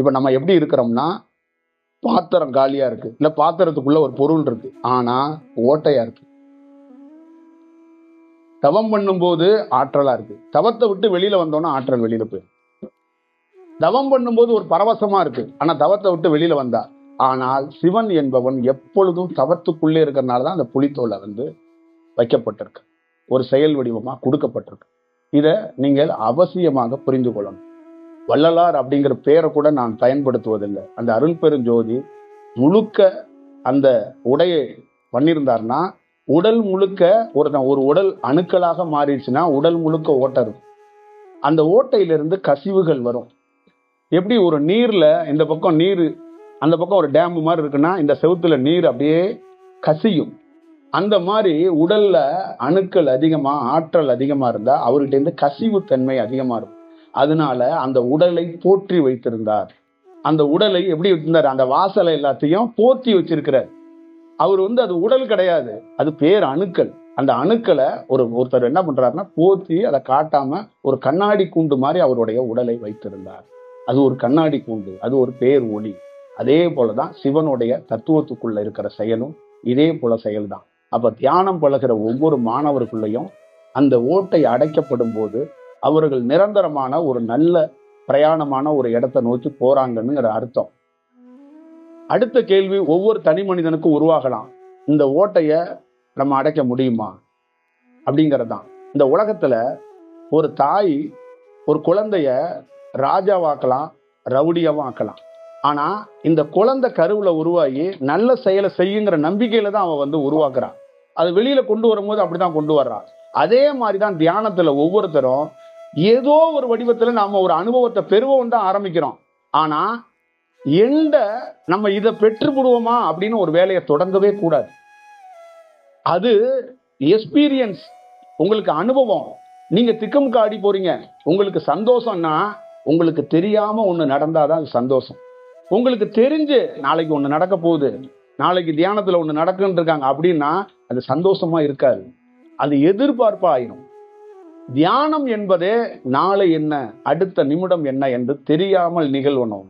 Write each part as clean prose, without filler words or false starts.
இப்ப நம்ம எப்படி இருக்கிறோம்னா, பாத்திரம் காலியா இருக்கு, இல்ல பாத்திரத்துக்குள்ள ஒரு பொருள் இருக்கு, ஆனா ஓட்டையா இருக்கு. தவம் பண்ணும்போது ஆற்றலா இருக்கு, தவத்தை விட்டு வெளியில வந்தோம்னா ஆற்றல் வெளியில போயிடும். தவம் பண்ணும்போது ஒரு பரவசமா இருக்கு, ஆனா தவத்தை விட்டு வெளியில வந்தா. ஆனால் சிவன் என்பவன் எப்பொழுதும் தவத்துக்குள்ளே இருக்கிறதுனாலதான் அந்த புலித்தோலை வைக்கப்பட்டிருக்கு, ஒரு செயல் வடிவமா கொடுக்கப்பட்டிருக்கு. இத நீங்கள் அவசியமாக புரிந்து கொள்ளணும். வள்ளலார் அப்படிங்கிற பேரை கூட நான் பயன்படுத்துவதில்லை. அந்த அருள் பெருஞ்சோதி முழுக்க அந்த உடையை பண்ணியிருந்தார்னா, உடல் முழுக்க ஒரு உடல் அணுக்களாக மாறிடுச்சுன்னா உடல் முழுக்க ஓட்டை இருக்கும். அந்த ஓட்டையிலிருந்து கசிவுகள் வரும். எப்படி ஒரு நீர்ல இந்த பக்கம் நீர், அந்த பக்கம் ஒரு டேம் மாதிரி இருக்குன்னா இந்த செவுத்துல நீர் அப்படியே கசியும். அந்த மாதிரி உடல்ல அணுக்கள் அதிகமா, ஆற்றல் அதிகமா இருந்தா அவர்கிட்ட இருந்து கசிவு தன்மை அதிகமா இருக்கும். அதனால அந்த உடலை போற்றி வைத்திருந்தார். அந்த உடலை எப்படி வச்சிருந்தார், அந்த வாசலை எல்லாத்தையும் போற்றி வச்சிருக்கிறார். அவர் அது உடல் கிடையாது, அது பேர் அணுக்கள். அந்த அணுக்களை ஒருத்தர் என்ன பண்றாருன்னா போற்றி அதை காட்டாம ஒரு கண்ணாடி கூண்டு மாதிரி அவருடைய உடலை வைத்திருந்தார். அது ஒரு கண்ணாடி கூண்டு, அது ஒரு பேர் ஒளி. அதே போலதான் சிவனுடைய தத்துவத்துக்குள்ள இருக்கிற செயலும் இதே போல செயல்தான். அப்ப தியானம் பழகிற ஒவ்வொரு மாணவருக்குள்ளையும் அந்த ஓட்டை அடைக்கப்படும் போது அவர்கள் நிரந்தரமான ஒரு நல்ல பிரயாணமான ஒரு இடத்தை நோக்கி போறாங்கன்னு அர்த்தம். அடுத்த கேள்வி ஒவ்வொரு தனி மனிதனுக்கும் உருவாகலாம், இந்த ஓட்டைய நம்ம அடைக்க முடியுமா அப்படிங்கறதுதான். இந்த உலகத்துல ஒரு தாய் ஒரு குழந்தைய ராஜாவாக்கலாம், ரவுடியாவும் ஆக்கலாம். ஆனா இந்த குழந்தை கருவுல உருவாகி நல்ல செயலை செய்யுங்கிற நம்பிக்கையில தான் அவன் உருவாக்குறான். அது வெளியில கொண்டு வரும்போது அப்படிதான் கொண்டு வர்றான். அதே மாதிரிதான் தியானத்துல ஒவ்வொருத்தரும் ஏதோ ஒரு வடிவத்துல நாம ஒரு அனுபவத்தை பெறுவோம் தான் ஆரம்பிக்கிறோம். ஆனா நம்ம இதை பெற்றுவிடுவோமா அப்படின்னு ஒரு வேலையை தொடங்கவே கூடாது. அது எக்ஸ்பீரியன்ஸ், உங்களுக்கு அனுபவம். நீங்க திக்கும் காடி போறீங்க, உங்களுக்கு சந்தோஷம்னா உங்களுக்கு தெரியாம ஒண்ணு நடந்தாதான் அது சந்தோஷம். உங்களுக்கு தெரிஞ்சு நாளைக்கு ஒண்ணு நடக்க போகுது, நாளைக்கு தியானத்துல ஒண்ணு நடக்குன்னு இருக்காங்க அப்படின்னா அது சந்தோஷமா இருக்காது, அது எதிர்பார்ப்பா ஆயிரும். தியானம் என்பதே நாளை என்ன, அடுத்த நிமிடம் என்ன என்று தெரியாமல் நிகழ்வணும்,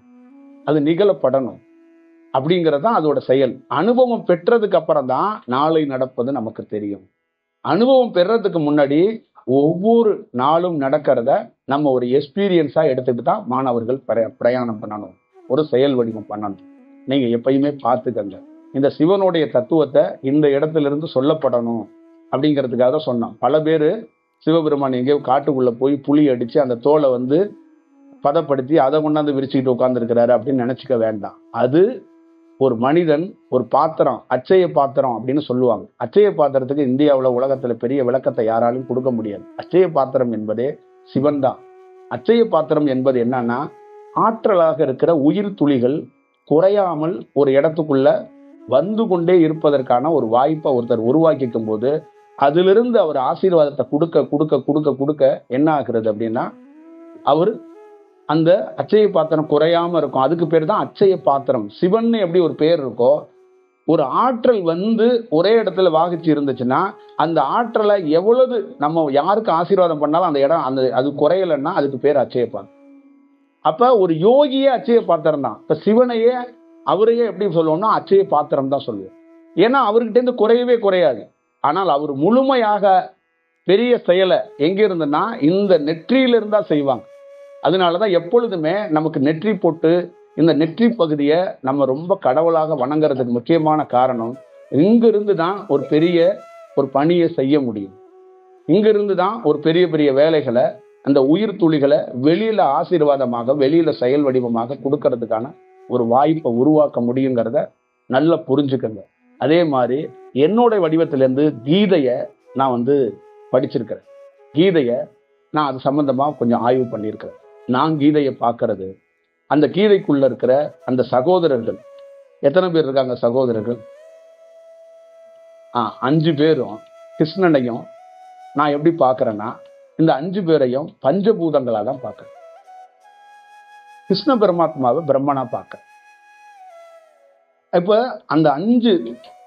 அது நிகழப்படணும் அப்படிங்கறதுதான் அதோட செயல். அனுபவம் பெற்றதுக்கு அப்புறம் தான் நாளை நடப்பது நமக்கு தெரியும். அனுபவம் பெறதுக்கு முன்னாடி ஒவ்வொரு நாளும் நடக்கிறத நம்ம ஒரு எக்ஸ்பீரியன்ஸா எடுத்துட்டு தான் மாணவர்கள் பிரயாணம் பண்ணணும், ஒரு செயல் வடிவம் பண்ணணும். நீங்க எப்பயுமே பார்த்துக்கங்க, இந்த சிவனுடைய தத்துவத்தை இந்த இடத்துல இருந்து சொல்லப்படணும் அப்படிங்கிறதுக்காக சொன்னான். பல பேரு சிவபெருமான் எங்கேயோ காட்டுக்குள்ள போய் புலி அடிச்சு அந்த தோலை பதப்படுத்தி அதை கொண்டாந்து விரிச்சுக்கிட்டு உட்கார்ந்துருக்கிறாரு அப்படின்னு நினைச்சுக்க வேண்டாம். அது ஒரு மனிதன் ஒரு பாத்திரம், அச்சய பாத்திரம் அப்படின்னு சொல்லுவாங்க. அச்சய பாத்திரத்துக்கு இந்தியாவில் உலகத்துல பெரிய விளக்கத்தை யாராலும் கொடுக்க முடியாது. அச்சய பாத்திரம் என்பதே சிவன் தான். அச்சய பாத்திரம் என்பது என்னன்னா, ஆற்றலாக இருக்கிற உயிர் துளிகள் குறையாமல் ஒரு இடத்துக்குள்ள வந்து கொண்டே இருப்பதற்கான ஒரு வாய்ப்பை ஒருத்தர் உருவாக்கிக்கும் போது அதிலிருந்து அவர் ஆசீர்வாதத்தை கொடுக்க கொடுக்க கொடுக்க கொடுக்க என்ன ஆகுறது அப்படின்னா, அவர் அந்த அச்சய பாத்திரம் குறையாம இருக்கும். அதுக்கு பேர் தான் அச்சய பாத்திரம். சிவன் எப்படி ஒரு பேர் இருக்கோ, ஒரு ஆற்றல் ஒரே இடத்துல வாகிச்சு இருந்துச்சுன்னா அந்த ஆற்றலை எவ்வளவு நம்ம யாருக்கு ஆசீர்வாதம் பண்ணாலும் அந்த இடம் அது குறையலைன்னா அதுக்கு பேர் அச்சய பாத்திரம். அப்ப ஒரு யோகியே அச்சய பாத்திரம் தான். இப்ப சிவனையே அவரையே எப்படி சொல்லுவோம்னா அச்சய பாத்திரம் தான் சொல்லுவோம். ஏன்னா அவர்கிட்ட இருந்து குறையவே குறையாது. ஆனால் அவர் முழுமையாக பெரிய செயலை எங்க இருந்துன்னா இந்த நெற்றியில இருந்தா செய்வாங்க. அதனாலதான் எப்பொழுதுமே நமக்கு நெற்றி போட்டு இந்த நெற்றி பகுதியை நம்ம ரொம்ப கடவுளாக வணங்குறதுக்கு முக்கியமான காரணம், இங்கிருந்து தான் ஒரு பெரிய ஒரு பணியை செய்ய முடியும். இங்கிருந்து தான் ஒரு பெரிய பெரிய வேலைகளை, அந்த உயிர் துளிகளை வெளியில ஆசீர்வாதமாக வெளியில செயல் வடிவமாக கொடுக்கறதுக்கான ஒரு வாய்ப்பை உருவாக்க முடியுங்கிறத நல்லா புரிஞ்சுக்கங்க. அதே மாதிரி என்னோட வடிவத்திலேருந்து கீதையை நான் படிச்சிருக்கிறேன். கீதையை நான் அது சம்பந்தமா கொஞ்சம் ஆய்வு பண்ணியிருக்கிறேன். நான் கீதையை பார்க்கறது, அந்த கீதைக்குள்ள இருக்கிற அந்த சகோதரர்கள் எத்தனை பேர் இருக்காங்க சகோதரர்கள்? 5 பேரும் கிருஷ்ணனையும் நான் எப்படி பார்க்கறேன்னா, இந்த 5 பேரையும் பஞ்சபூதங்களா தான் பார்க்கறேன். கிருஷ்ண பரமாத்மாவை பிரம்மனா பார்க்க. இப்ப அந்த 5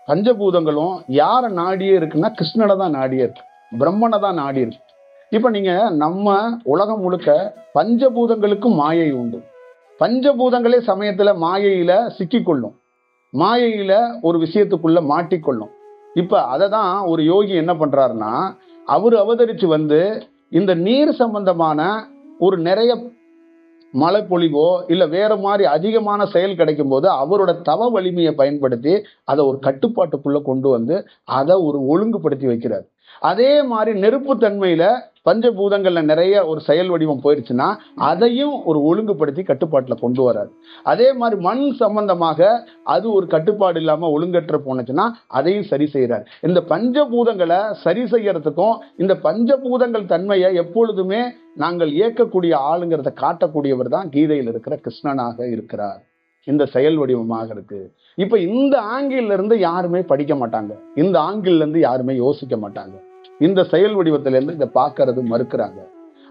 பஞ்சபூதங்களும் யார நாடியே இருக்குன்னா கிருஷ்ணனை தான் நாடியே இருக்கு, பிரம்மனை தான் நாடி இருக்கு. இப்ப நீங்க நம்ம உலகம் முழுக்க பஞ்சபூதங்களுக்கும் மாயை உண்டு. பஞ்சபூதங்களே சமயத்துல மாயையில சிக்கிக்கொள்ளும், மாயையில ஒரு விஷயத்துக்குள்ள மாட்டிக்கொள்ளும். இப்ப அதை தான் ஒரு யோகி என்ன பண்றாருன்னா, அவர் அவதரிச்சு வந்து இந்த நீர் சம்பந்தமான ஒரு நிறைய மழை பொழிவோ இல்ல வேற மாதிரி அதிகமான செயல் கிடைக்கும் போது அவரோட தவ வலிமையை பயன்படுத்தி அதை ஒரு கட்டுப்பாட்டுக்குள்ள கொண்டு வந்து அதை ஒரு ஒழுங்குபடுத்தி வைக்கிறார். அதே மாதிரி நெருப்பு தன்மையில பஞ்சபூதங்கள்ல நிறைய ஒரு செயல் வடிவம் போயிருச்சுன்னா அதையும் ஒரு ஒழுங்குபடுத்தி கட்டுப்பாட்டுல கொண்டு வராரு. அதே மாதிரி மண் சம்பந்தமாக அது ஒரு கட்டுப்பாடு இல்லாம ஒழுங்கற்ற போனுச்சுன்னா அதையும் சரி செய்யறாரு. இந்த பஞ்சபூதங்களை சரி செய்யறதுக்கும் இந்த பஞ்சபூதங்கள் தன்மையை எப்பொழுதுமே நாங்கள் இயக்கக்கூடிய ஆளுங்கிறத காட்டக்கூடியவர் தான் கீதையில் இருக்கிற கிருஷ்ணனாக இருக்கிறார். இந்த செயல் வடிவமாக இருக்கு. இப்ப இந்த ஆங்கிள் இருந்து யாருமே படிக்க மாட்டாங்க, இந்த ஆங்கிள் இருந்து யாருமே யோசிக்க மாட்டாங்க, இந்த செயல் வடிவத்திலிருந்து இதை பார்க்கறது மறுக்கிறாங்க.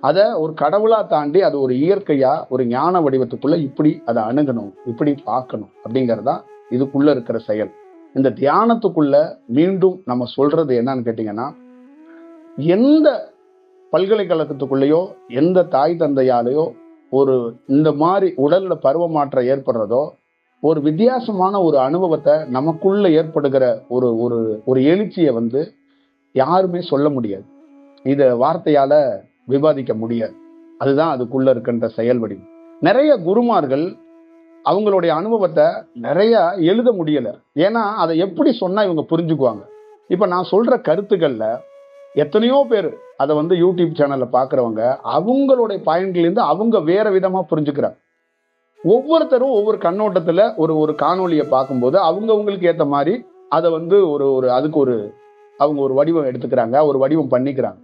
அதை ஒரு கடவுளா தாண்டி அது ஒரு இயற்கையா ஒரு ஞான வடிவத்துக்குள்ள இப்படி அதை அணுகணும், இப்படி பார்க்கணும் அப்படிங்கறதா இதுக்குள்ள இருக்கிற செயல். இந்த தியானத்துக்குள்ள மீண்டும் நம்ம சொல்றது என்னன்னு கேட்டீங்கன்னா, எந்த பல்கலைக்கழகத்துக்குள்ளேயோ எந்த தாய் தந்தையாலேயோ ஒரு இந்த மாதிரி உடல்ல பருவ மாற்றம் ஏற்படுறதோ ஒரு வித்தியாசமான ஒரு அனுபவத்தை நமக்குள்ள ஏற்படுகிற ஒரு ஒரு ஒரு எழுச்சியை வந்து யாருமே சொல்ல முடியாது, இதை வார்த்தையால விவாதிக்க முடியாது. அதுதான் அதுக்குள்ள இருக்கின்ற செயல் வடிவம். நிறைய குருமார்கள் அவங்களுடைய அனுபவத்தை நிறைய எழுத முடியல, ஏன்னா அதை எப்படி சொன்னா இவங்க புரிஞ்சுக்குவாங்க. இப்ப நான் சொல்ற கருத்துக்கள்ல எத்தனையோ பேர் அதை வந்து யூடியூப் சேனல்ல பாக்குறவங்க அவங்களுடைய பாயிண்ட்லேருந்து அவங்க வேற விதமா புரிஞ்சுக்கிறாங்க. ஒவ்வொருத்தரும் ஒவ்வொரு கண்ணோட்டத்துல ஒரு ஒரு காணொலியை பார்க்கும்போது அவங்களுக்கு ஏற்ற மாதிரி அதை வந்து ஒரு ஒரு அதுக்கு ஒரு அவங்க ஒரு வடிவம் எடுத்துக்கிறாங்க, ஒரு வடிவம் பண்ணிக்கிறாங்க.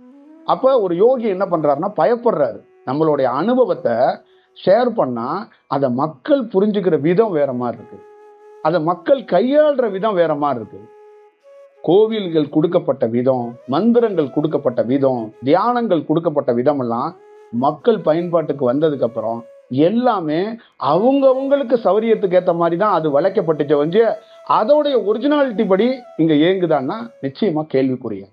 அப்ப ஒரு யோகி என்ன பண்றாருன்னா பயப்படுறாரு. நம்மளுடைய அனுபவத்தை ஷேர் பண்ணா அதை மக்கள் புரிஞ்சுக்கிற விதம் வேற மாதிரி இருக்கு, அதை மக்கள் கையாளுற விதம் வேற மாதிரி இருக்கு. கோவில்கள் கொடுக்கப்பட்ட விதம், மந்திரங்கள் கொடுக்கப்பட்ட விதம், தியானங்கள் கொடுக்கப்பட்ட விதம் எல்லாம் மக்கள் பயன்பாட்டுக்கு வந்ததுக்கு அப்புறம் எல்லாமே அவங்களுக்கு சௌரியத்துக்கு ஏற்ற மாதிரி தான் அது வளைக்கப்பட்டுச்சு வந்து அதோடைய ஒரிஜினாலிட்டி படி இங்க இயங்குதான்னா நிச்சயமா கேள்விக்குரிய.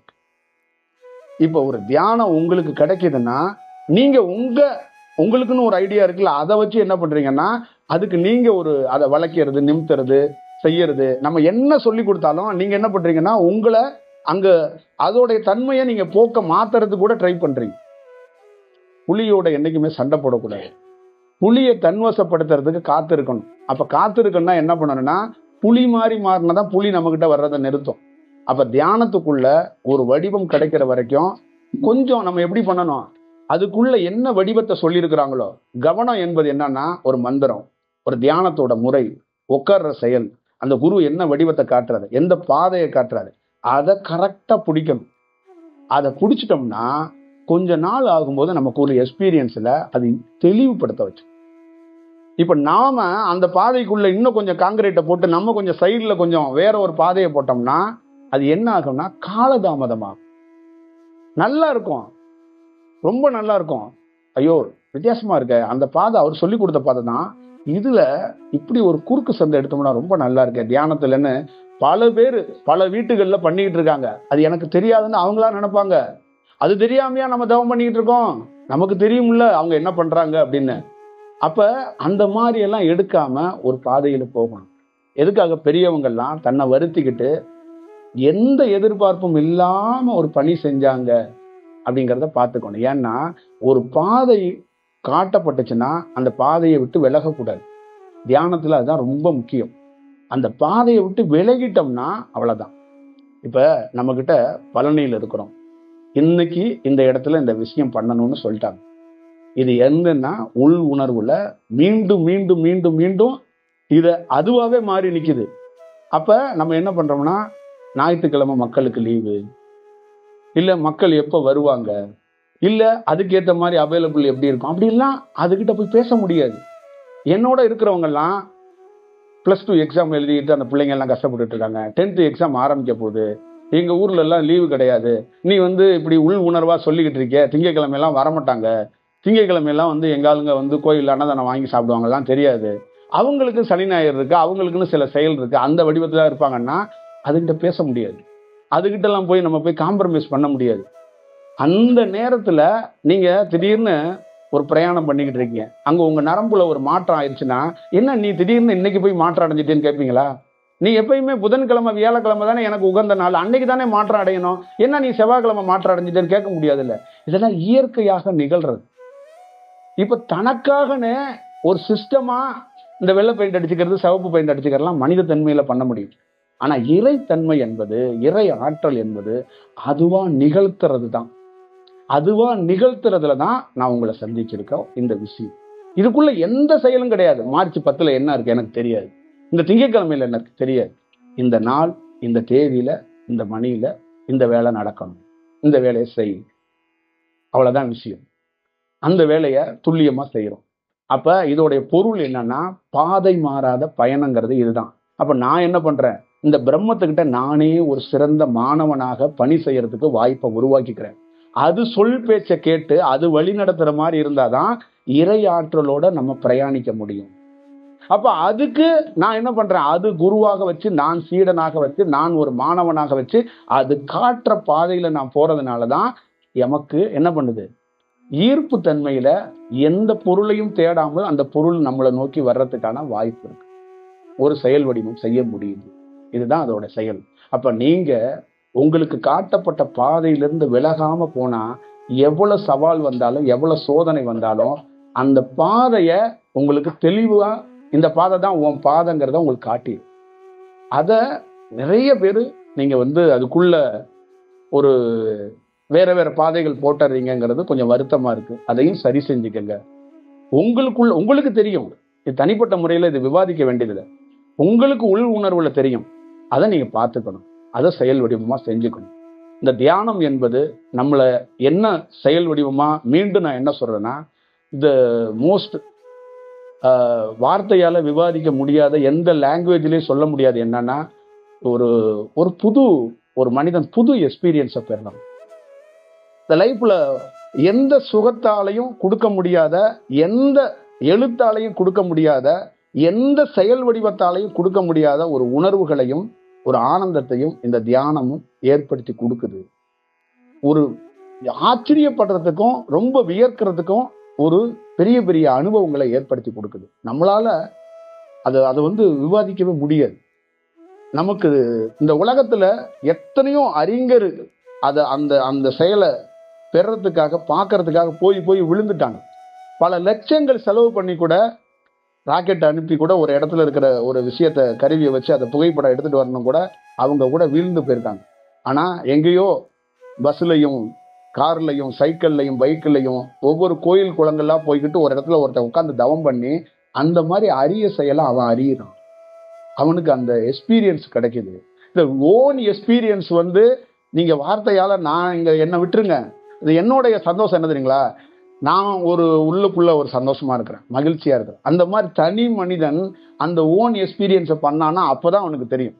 இப்ப ஒரு தியானம் உங்களுக்கு கிடைக்குதுன்னா நீங்க உங்களுக்குன்னு ஒரு ஐடியா இருக்குல்ல, அதை வச்சு என்ன பண்றீங்கன்னா அதுக்கு நீங்க ஒரு அதை வளைக்கிறது நிமித்துறது செய்யறது நம்ம என்ன சொல்லி கொடுத்தாலும் நீங்க என்ன பண்றீங்கன்னா உங்களை அங்க அதோடைய தன்மையை நீங்க போக்க மாத்துறது கூட ட்ரை பண்றீங்க. புலியோட என்னைக்குமே சண்டை போடக்கூடாது, புலியை தன்வசப்படுத்துறதுக்கு காத்து இருக்கணும். அப்ப காத்து இருக்கணும்னா என்ன பண்ணணும்னா புலி மாதிரி மாறினாதான் புலி நம்ம கிட்ட வர்றதை நிறுத்தும். அப்ப தியானத்துக்குள்ள ஒரு வடிவம் கிடைக்கிற வரைக்கும் கொஞ்சம் நம்ம எப்படி பண்ணணும், அதுக்குள்ள என்ன வடிவத்தை சொல்லியிருக்கிறாங்களோ கவனம் என்பது என்னன்னா ஒரு மந்திரம், ஒரு தியானத்தோட முறை, உட்கார்ற செயல், அந்த குரு என்ன வடிவத்தை காட்டுறாரு, எந்த பாதையை காட்டுறாரு, அதை கரெக்டா பிடிக்கணும். அதை பிடிச்சிட்டோம்னா கொஞ்ச நாள் ஆகும்போது நமக்கு ஒரு எக்ஸ்பீரியன்ஸ்ல அது தெளிவுபடுத்த வச்சு இப்ப நாம அந்த பாதைக்குள்ள இன்னும் கொஞ்சம் காங்கிரீட்டை போட்டு நம்ம கொஞ்சம் சைட்ல கொஞ்சம் வேற ஒரு பாதையை போட்டோம்னா அது என்ன ஆகும்னா காலதாமதமாகும். நல்லா இருக்கும், ரொம்ப நல்லா இருக்கும், ஐயோ வித்தியாசமா இருக்க அந்த பாதை அவர் சொல்லி கொடுத்த பாதை தான், இதுல இப்படி ஒரு குறுக்கு சந்தை எடுத்தோம்னா ரொம்ப நல்லா இருக்கு தியானத்துலன்னு பல பேர் பல வீட்டுகள்ல பண்ணிக்கிட்டு இருக்காங்க. அது எனக்கு தெரியாதுன்னு அவங்களா நினைப்பாங்க. அது தெரியாமையா நம்ம தவம் பண்ணிக்கிட்டு இருக்கோம், நமக்கு தெரியும்ல அவங்க என்ன பண்றாங்க அப்படின்னு. அப்ப அந்த மாதிரி எல்லாம் எடுக்காம ஒரு பாதையில போகணும். எதுக்காக பெரியவங்கெல்லாம் தன்னை வருத்திக்கிட்டு எந்த எதிர்பார்ப்பும் இல்லாம ஒரு பணி செஞ்சாங்க அப்படிங்கிறத பார்த்துக்கணும். ஏன்னா ஒரு பாதை காட்டப்பட்டுச்சுன்னா அந்த பாதையை விட்டு விலகக்கூடாது. தியானத்துல அதுதான் ரொம்ப முக்கியம். அந்த பாதையை விட்டு விலகிட்டோம்னா அவ்வளவுதான். இப்ப நம்ம கிட்ட பழனியில இருக்கிறோம், இன்னைக்கு இந்த இடத்துல இந்த விஷயம் பண்ணணும்னு சொல்லிட்டாங்க. இது என்னன்னா உள் உணர்வுல மீண்டும் மீண்டும் மீண்டும் மீண்டும் இத அதுவாவே மாறி நிக்குது. அப்ப நம்ம என்ன பண்றோம்னா ஞாயிற்றுக்கிழமை மக்களுக்கு லீவு இல்ல, மக்கள் எப்ப வருவாங்க இல்ல, அதுக்கேற்ற மாதிரி அவைலபிள் எப்படி இருக்கும் அப்படிலாம் அதுகிட்ட போய் பேச முடியாது. என்னோட இருக்கிறவங்க எல்லாம் +2 எக்ஸாம் எழுதிட்டு அந்த பிள்ளைங்க எல்லாம் கஷ்டப்பட்டு இருக்காங்க, 10th எக்ஸாம் ஆரம்பிக்க போகுது, எங்க ஊர்ல எல்லாம் லீவு கிடையாது, நீ வந்து இப்படி உள் உணர்வா சொல்லிக்கிட்டு இருக்க, திங்கக்கிழமை எல்லாம் வரமாட்டாங்க, திங்கக்கிழமை எல்லாம் வந்து எங்க ஆளுங்க வந்து கோயில் அன்னதானம் வாங்கி சாப்பிடுவாங்கலாம் தெரியாது, அவங்களுக்கு சனி ஞாயிறு இருக்கு, அவங்களுக்குன்னு சில செயல் இருக்கு, அந்த வடிவத்துல இருப்பாங்கன்னா அதுகிட்ட பேச முடியாது. அதுகிட்ட எல்லாம் போய் நம்ம போய் காம்ப்ரமைஸ் பண்ண முடியாது. அந்த நேரத்துல நீங்க திடீர்னு ஒரு பிரயாணம் பண்ணிக்கிட்டு இருக்கீங்க, அங்க உங்க நரம்புல ஒரு மாற்றம் ஆயிடுச்சுன்னா, என்ன நீ திடீர்னு இன்னைக்கு போய் மாற்றம் அடைஞ்சிட்டேன்னு கேட்பீங்களா? நீ எப்பயுமே புதன்கிழமை வியாழக்கிழமை தானே எனக்கு உகந்த நாள், அன்னைக்கு தானே மாற்றம் அடையணும், என்ன நீ செவ்வாய்க்கிழமை மாற்றம் அடைஞ்சிட்டேன்னு கேட்க முடியாது இல்ல. இதெல்லாம் இயற்கையாக நிகழ்றது. இப்ப தனக்காகனே ஒரு சிஸ்டமா இந்த வெள்ளை பெயிண்ட் அடிச்சுக்கிறது, சிவப்பு பெயிண்ட் அடிச்சுக்கிறதுலாம் மனித தன்மையில பண்ண முடியும். ஆனா இறைத்தன்மை என்பது, இறை ஆற்றல் என்பது அதுவா நிகழ்த்துறது தான். அதுவா நிகழ்த்துறதுல தான் நான் உங்களை சந்திச்சிருக்கோம். இந்த விஷயம் இதுக்குள்ள எந்த செயலும் கிடையாது. மார்ச் 10 என்ன இருக்கு எனக்கு தெரியாது, இந்த திங்கட்கிழமையில எனக்கு தெரியாது. இந்த நாள், இந்த தேதியில, இந்த மணியில இந்த வேலை நடக்கணும், இந்த வேலையை செய்யும், அவ்வளவுதான் விஷயம். அந்த வேலையை துல்லியமா செய்யறோம். அப்ப இதோடைய பொருள் என்னன்னா, பாதை மாறாத பயணங்கிறது இதுதான். அப்ப நான் என்ன பண்றேன், இந்த பிரம்மத்துக்கிட்ட நானே ஒரு சிறந்த மாணவனாக பணி செய்யறதுக்கு வாய்ப்பை உருவாக்கிக்கிறேன். அது சொல் பேச்சை கேட்டு அது வழி நடத்துற மாதிரி இருந்தாதான் இறை ஆற்றலோட நம்ம பிரயாணிக்க முடியும். அப்ப அதுக்கு நான் என்ன பண்றேன், அது குருவாக வச்சு, நான் சீடனாக வச்சு, நான் ஒரு மாணவனாக வச்சு, அது காட்டுற பாதையில நான் போறதுனாலதான் எமக்கு என்ன பண்ணுது, ஈர்ப்பு தன்மையில எந்த பொருளையும் தேடாமல் அந்த பொருள் நம்மளை நோக்கி வர்றதுக்கான வாய்ப்பு இருக்கு. ஒரு செயல் வடிவம் செய்ய முடியுது. இதுதான் அதோட செயல். அப்ப நீங்க உங்களுக்கு காட்டப்பட்ட பாதையிலிருந்து விலகாம போனா, எவ்வளவு சவால் வந்தாலும், எவ்வளவு சோதனை வந்தாலும், அந்த பாதைய உங்களுக்கு தெளிவா, இந்த பாதை தான் உன் பாதைங்கிறத உங்களுக்கு காட்டி, அத நிறைய பேரு நீங்க அதுக்குள்ள ஒரு வேற வேற பாதைகள் போட்டுறீங்கிறது கொஞ்சம் வருத்தமா இருக்கு. அதையும் சரி செஞ்சுக்கங்க. உங்களுக்கு தெரியும், இது தனிப்பட்ட முறையில இது விவாதிக்க வேண்டியதில்லை. உங்களுக்கு உள் உணர்வுல தெரியும். அதை நீங்க பார்த்துக்கணும், அதை செயல் வடிவமா செஞ்சுக்கணும். இந்த தியானம் என்பது நம்மள என்ன செயல் வடிவமா, மீண்டும் நான் என்ன சொல்றேன்னா, இந்த மோஸ்ட் வார்த்தையால விவாதிக்க முடியாத, எந்த லாங்குவேஜ்லயும் சொல்ல முடியாது என்னன்னா, ஒரு புது ஒரு மனிதன் புது எக்ஸ்பீரியன்ஸை பெறணும். இந்த லைஃப்ல எந்த சுகத்தாலையும் கொடுக்க முடியாத, எந்த எழுத்தாலையும் கொடுக்க முடியாத, எந்த செயல் வடிவத்தாலையும் கொடுக்க முடியாத ஒரு உணர்வுகளையும் ஒரு ஆனந்தத்தையும் இந்த தியானமும் ஏற்படுத்தி கொடுக்குது. ஒரு ஆச்சரியப்படுறதுக்கும் ரொம்ப வியர்க்கிறதுக்கும் ஒரு பெரிய பெரிய அனுபவங்களை ஏற்படுத்தி கொடுக்குது. நம்மளால அதை விவாதிக்கவே முடியாது. நமக்கு இந்த உலகத்துல எத்தனையோ அறிஞர் அந்த செயலை பெறறதுக்காக, பார்க்கறதுக்காக போய் விழுந்துட்டாங்க. பல லட்சங்கள் செலவு பண்ணி கூட, ராக்கெட் அனுப்பி கூட ஒரு இடத்துல இருக்கிற ஒரு விஷயத்தை, கருவியை வச்சு அதை புகைப்படம் எடுத்துட்டு வரணும் கூட அவங்க கூட வீழ்ந்து போயிருக்காங்க. ஆனா எங்கேயோ பஸ்லையும், கார்லையும், சைக்கிள்லையும், பைக்கிலையும் ஒவ்வொரு கோயில் குளங்கள்லாம் போய்கிட்டு ஒரு இடத்துல ஒருத்தன் உட்காந்து தவம் பண்ணி அந்த மாதிரி அரிய செயலை அவன் அறியறான். அவனுக்கு அந்த எக்ஸ்பீரியன்ஸ் கிடைக்குது. இந்த ஓன் எக்ஸ்பீரியன்ஸ் நீங்க வார்த்தையால, நான் இங்க என்ன விட்டுருங்க, இது என்னுடைய சந்தோஷம் என்ன தெரியுங்களா, நான் உள்ளுக்குள்ள ஒரு சந்தோஷமா இருக்கிறேன், மகிழ்ச்சியா இருக்கிறேன். அந்த மாதிரி தனி மனிதன் அந்த ஓன் எக்ஸ்பீரியன்ஸை பண்ணானா அப்பதான் அவனுக்கு தெரியும்.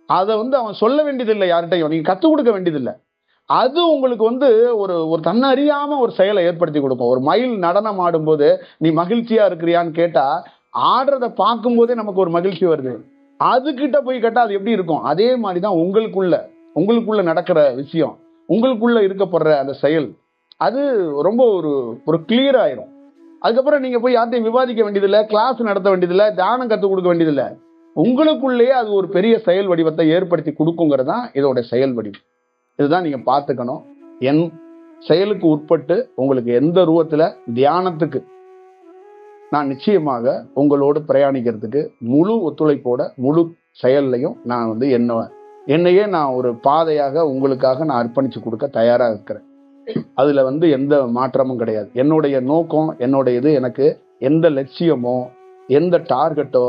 அதை அவன் சொல்ல வேண்டியதில்லை யார்கிட்டையும், நீங்க கற்றுக் கொடுக்க வேண்டியதில்லை. அது உங்களுக்கு ஒரு தன்னறியாம ஒரு செயலை ஏற்படுத்தி கொடுக்கும். ஒரு மயில் நடனம் ஆடும்போது நீ மகிழ்ச்சியா இருக்கிறியான்னு கேட்டா, ஆடுறத பார்க்கும் போதே நமக்கு ஒரு மகிழ்ச்சி வருது. அதுகிட்ட போய் கேட்டா அது எப்படி இருக்கும்? அதே மாதிரிதான் உங்களுக்குள்ள நடக்கிற விஷயம், உங்களுக்குள்ள இருக்கப்படுற அந்த செயல், அது ரொம்ப ஒரு கிளியர் ஆயிரும். அதுக்கப்புறம் நீங்க போய் யார்ட்டையும் விவாதிக்க வேண்டியதில்லை, கிளாஸ் நடத்த வேண்டியதில்லை, தியானம் கற்றுக் கொடுக்க வேண்டியதில்லை. உங்களுக்குள்ளேயே அது ஒரு பெரிய செயல் வடிவத்தை ஏற்படுத்தி கொடுக்குங்கிறது தான் இதோட செயல் வடிவம். இதுதான் நீங்க பார்த்துக்கணும். என் செயலுக்கு உட்பட்டு உங்களுக்கு எந்த ரூபத்துல தியானத்துக்கு நான் நிச்சயமாக உங்களோடு பிரயாணிக்கிறதுக்கு முழு ஒத்துழைப்போட, முழு செயல்லையும் நான் என்னையே நான் ஒரு பாதையாக உங்களுக்காக நான் அர்ப்பணிச்சு கொடுக்க தயாரா இருக்கிறேன். அதுல எந்த மாற்றமும் கிடையாது. என்னுடைய நோக்கம், எனக்கு எந்த லட்சியமோ, எந்த டார்கெட்டோ,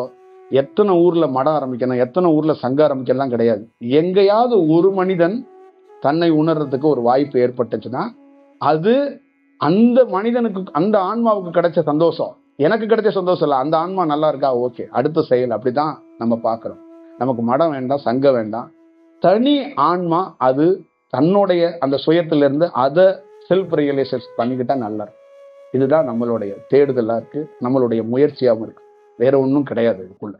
எத்தனை ஊர்ல மடம் ஆரம்பிக்கணும், எத்தனை ஊர்ல சங்கம் ஆரம்பிக்கலாம் கிடையாது. எங்கேயாவது ஒரு மனிதன் தன்னை உணர்றதுக்கு ஒரு வாய்ப்பு ஏற்பட்டுச்சுன்னா, அது அந்த மனிதனுக்கு, அந்த ஆன்மாவுக்கு கிடைச்ச சந்தோஷம் எனக்கு கிடைச்ச சந்தோஷம் இல்லை. அந்த ஆன்மா நல்லா இருக்கா, ஓகே, அடுத்த செயல். அப்படிதான் நம்ம பார்க்கிறோம். நமக்கு மடம் வேண்டாம், சங்கம் வேண்டாம். தனி ஆன்மா அது தன்னுடைய அந்த சுயத்திலிருந்து அதை செல்ஃப் ரியலைசேஷன் பண்ணிக்கிட்டா நல்லா இருக்கும். இதுதான் நம்மளுடைய தேடுதலா இருக்கு, நம்மளுடைய முயற்சியாகவும் இருக்கு. வேற ஒன்றும் கிடையாது இதுக்குள்ள.